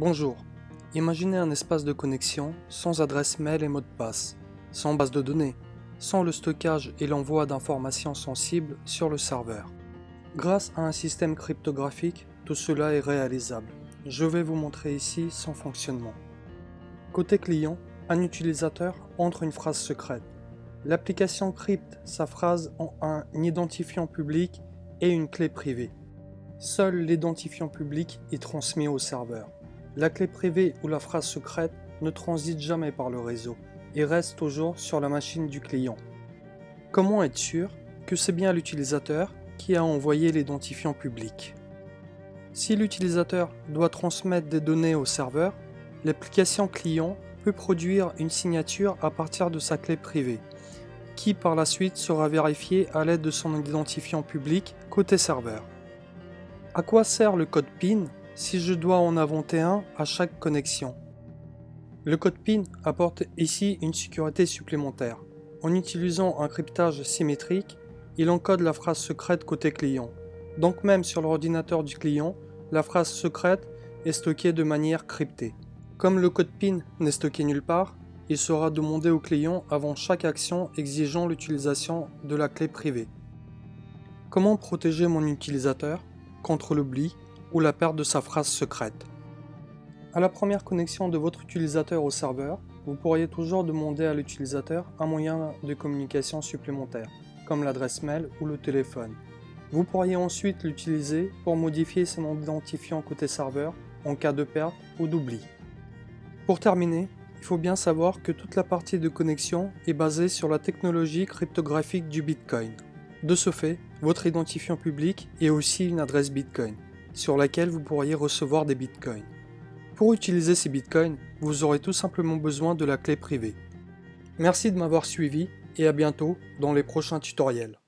Bonjour, imaginez un espace de connexion sans adresse mail et mot de passe, sans base de données, sans le stockage et l'envoi d'informations sensibles sur le serveur. Grâce à un système cryptographique, tout cela est réalisable. Je vais vous montrer ici son fonctionnement. Côté client, un utilisateur entre une phrase secrète. L'application crypte sa phrase en un identifiant public et une clé privée. Seul l'identifiant public est transmis au serveur. La clé privée ou la phrase secrète ne transite jamais par le réseau et reste toujours sur la machine du client. Comment être sûr que c'est bien l'utilisateur qui a envoyé l'identifiant public? Si l'utilisateur doit transmettre des données au serveur, l'application client peut produire une signature à partir de sa clé privée, qui par la suite sera vérifiée à l'aide de son identifiant public côté serveur. À quoi sert le code PIN si je dois en inventer un à chaque connexion? Le code PIN apporte ici une sécurité supplémentaire. En utilisant un cryptage symétrique, il encode la phrase secrète côté client. Donc même sur l'ordinateur du client, la phrase secrète est stockée de manière cryptée. Comme le code PIN n'est stocké nulle part, il sera demandé au client avant chaque action exigeant l'utilisation de la clé privée. Comment protéger mon utilisateur contre l'oubli ou la perte de sa phrase secrète? À la première connexion de votre utilisateur au serveur, vous pourriez toujours demander à l'utilisateur un moyen de communication supplémentaire, comme l'adresse mail ou le téléphone. Vous pourriez ensuite l'utiliser pour modifier son identifiant côté serveur en cas de perte ou d'oubli. Pour terminer, il faut bien savoir que toute la partie de connexion est basée sur la technologie cryptographique du Bitcoin. De ce fait, votre identifiant public est aussi une adresse Bitcoin, sur laquelle vous pourriez recevoir des Bitcoins. Pour utiliser ces Bitcoins, vous aurez tout simplement besoin de la clé privée. Merci de m'avoir suivi et à bientôt dans les prochains tutoriels.